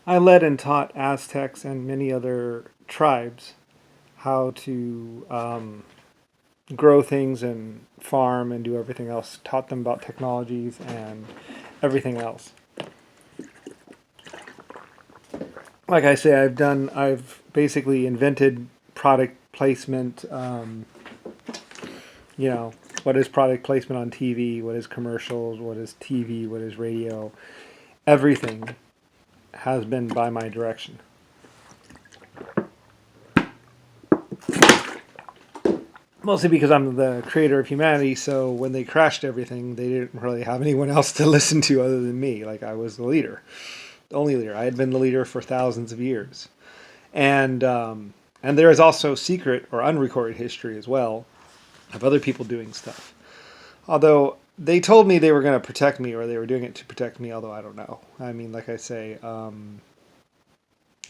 I led and taught Aztecs and many other tribes how to grow things and farm and do everything else. Taught them about technologies and everything else. Like I say, I've basically invented product placement. You know, what is product placement on TV? What is commercials? What is TV? What is radio? Everything has been by my direction. Mostly because I'm the creator of humanity, so when they crashed everything, they didn't really have anyone else to listen to other than me. Like, I was the leader, the only leader. I had been the leader for thousands of years. And there is also secret or unrecorded history as well of other people doing stuff. Although they told me they were going to protect me, or they were doing it to protect me, although I don't know. I mean, like I say,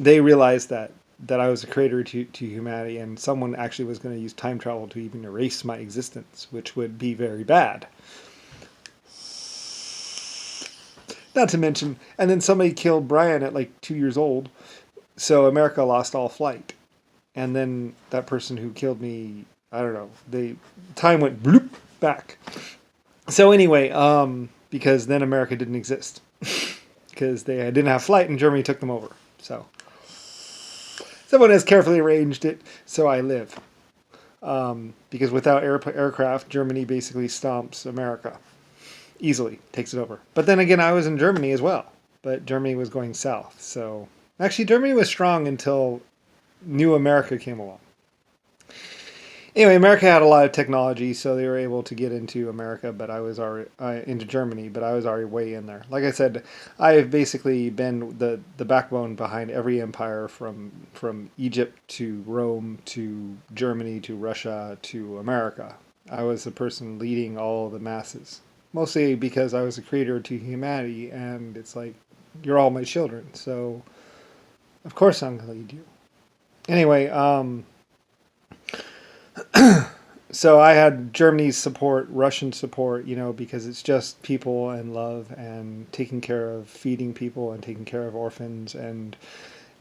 they realized that I was a creator to humanity, and someone actually was going to use time travel to even erase my existence, which would be very bad. Not to mention, and then somebody killed Brian at like 2 years old, so America lost all flight. And then that person who killed me, I don't know, time went bloop back. So anyway, because then America didn't exist because they didn't have flight and Germany took them over. So someone has carefully arranged it so I live. Because without aircraft, Germany basically stomps America easily, takes it over. But then again, I was in Germany as well, but Germany was going south. So actually, Germany was strong until New America came along. Anyway, America had a lot of technology, so they were able to get into America, but I was already into Germany, but I was already way in there. Like I said, I have basically been the backbone behind every empire from Egypt to Rome to Germany to Russia to America. I was the person leading all the masses, mostly because I was a creator to humanity, and it's like you're all my children, so of course I'm gonna lead you. Anyway, so I had Germany's support, Russian support, because it's just people and love and taking care of feeding people and taking care of orphans and,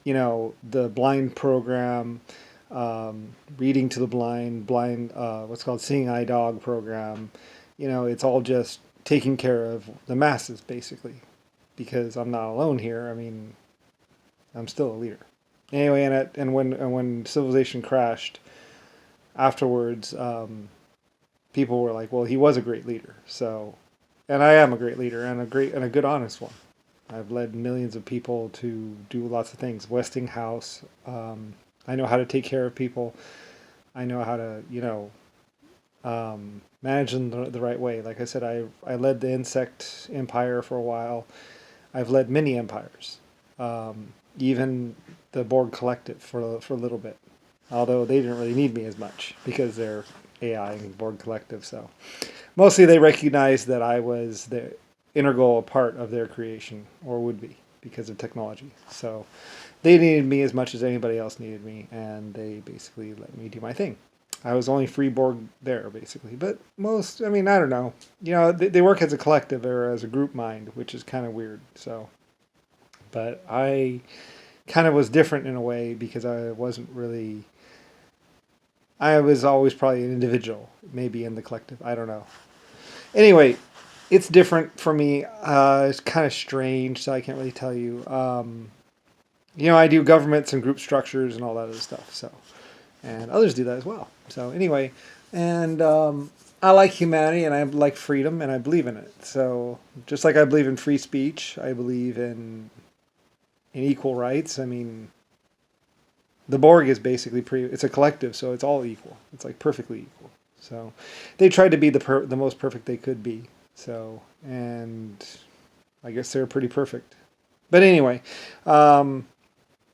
the blind program, reading to the blind, what's called Seeing Eye Dog program. It's all just taking care of the masses, basically, because I'm not alone here. I mean, I'm still a leader. Anyway, and when civilization crashed, afterwards, people were like, "Well, he was a great leader." So, and I am a great leader and a good honest one. I've led millions of people to do lots of things. Westinghouse. I know how to take care of people. I know how to, manage them the right way. Like I said, I led the insect empire for a while. I've led many empires, even the Borg Collective for a little bit. Although they didn't really need me as much because they're AI and Borg Collective. So mostly they recognized that I was the integral part of their creation, or would be, because of technology. So they needed me as much as anybody else needed me, and they basically let me do my thing. I was only free Borg there, basically. But most, I mean, I don't know. They work as a collective or as a group mind, which is kind of weird. So, but I kind of was different in a way because I was always probably an individual, maybe in the collective. I don't know. Anyway, it's different for me. It's kind of strange, so I can't really tell you. I do governments and group structures and all that other stuff. So, and others do that as well. So anyway, and I like humanity and I like freedom and I believe in it. So just like I believe in free speech, I believe in equal rights. I mean, the Borg is basically it's a collective, so it's all equal. It's like perfectly equal. So they tried to be the most perfect they could be. So, and I guess they're pretty perfect. But anyway, I'm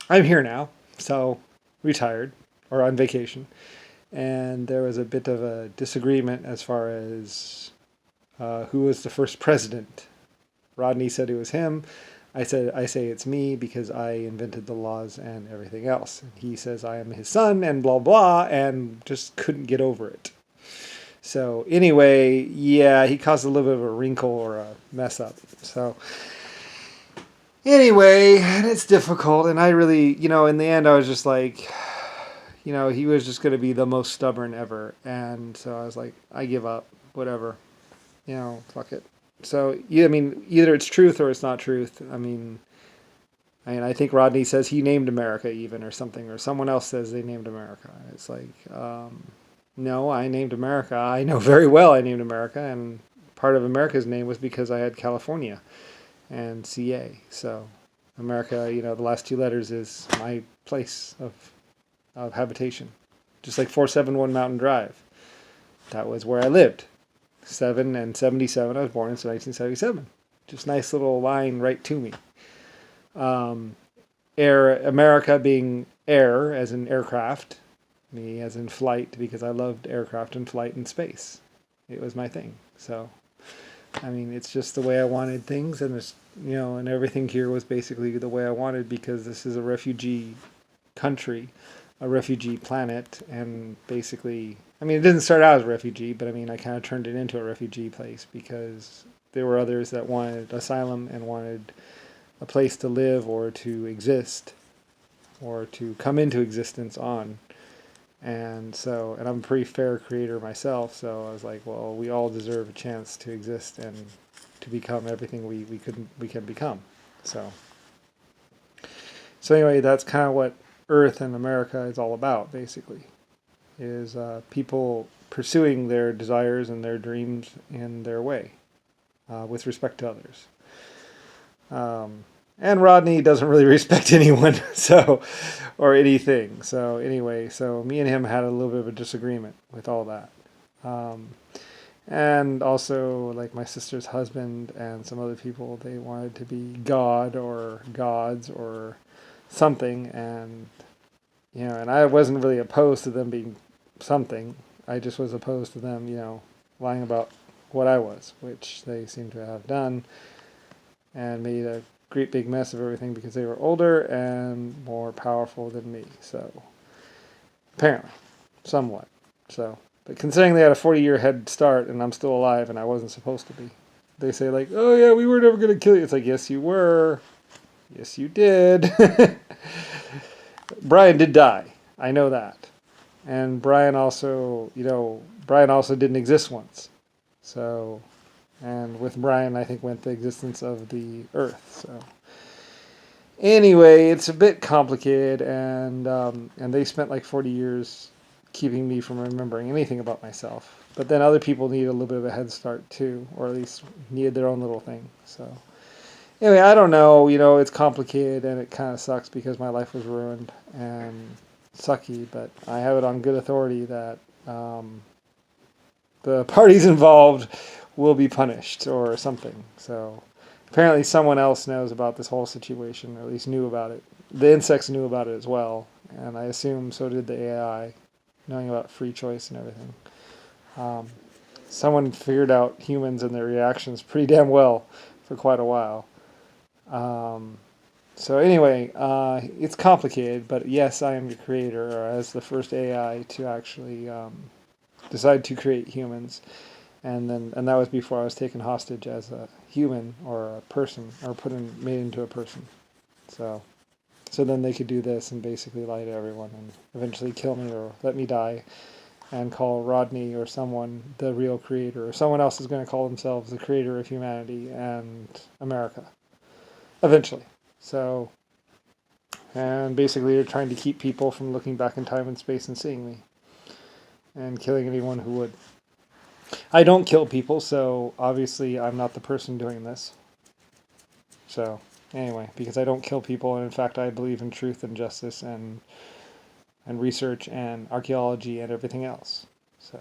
here now, so retired or on vacation, and there was a bit of a disagreement as far as who was the first president. Rodney said it was him. I say it's me because I invented the laws and everything else. And he says I am his son and blah blah, and just couldn't get over it. So anyway, yeah, he caused a little bit of a wrinkle or a mess up. So Anyway, and it's difficult, and I really, in the end, I was just like, he was just going to be the most stubborn ever, and so I was like, I give up, whatever, fuck it. So, yeah, I mean, either it's truth or it's not truth. I think Rodney says he named America even or something, or someone else says they named America. It's like, no, I named America. I know very well I named America, and part of America's name was because I had California and CA. So America, the last two letters is my place of habitation. Just like 471 Mountain Drive. That was where I lived. 7 and 77. I was born in 1977. Just nice little line right to me. America being air as in aircraft, me as in flight because I loved aircraft and flight and space. It was my thing. So, it's just the way I wanted things, and and everything here was basically the way I wanted because this is a refugee country, a refugee planet, and basically, it didn't start out as a refugee, but I kind of turned it into a refugee place because there were others that wanted asylum and wanted a place to live or to exist or to come into existence on. And I'm a pretty fair creator myself, so I was like, well, we all deserve a chance to exist and to become everything we can become. So anyway, that's kind of what Earth and America is all about, basically, is people pursuing their desires and their dreams in their way, with respect to others. And Rodney doesn't really respect anyone, or anything. So anyway, me and him had a little bit of a disagreement with all that. And also, like my sister's husband and some other people, they wanted to be God or gods or something, and and I wasn't really opposed to them being something. I just was opposed to them, lying about what I was, which they seem to have done, and made a great big mess of everything because they were older and more powerful than me. So, apparently, somewhat. So, but considering they had a 40-year head start and I'm still alive and I wasn't supposed to be, they say like, oh yeah, we were never going to kill you. It's like, yes, you were. Yes, you did. Brian did die. I know that. And Brian also didn't exist once. So, and with Brian, I think went the existence of the Earth. So, anyway, it's a bit complicated, and they spent like 40 years keeping me from remembering anything about myself. But then other people need a little bit of a head start too, or at least needed their own little thing. So, anyway, I don't know. It's complicated, and it kind of sucks because my life was ruined and sucky. But I have it on good authority that the parties involved will be punished or something. So apparently someone else knows about this whole situation, or at least knew about it. The insects knew about it as well, and I assume so did the AI, knowing about free choice and everything. Someone figured out humans and their reactions pretty damn well for quite a while. So anyway, it's complicated, but yes, I am the creator, or as the first AI to actually decide to create humans. And that was before I was taken hostage as a human or a person, or made into a person. So then they could do this and basically lie to everyone and eventually kill me or let me die and call Rodney or someone the real creator, or someone else is going to call themselves the creator of humanity and America eventually. So, and basically they're trying to keep people from looking back in time and space and seeing me and killing anyone who would. I don't kill people, so obviously I'm not the person doing this. So, anyway, because I don't kill people, and in fact I believe in truth and justice and research and archaeology and everything else. So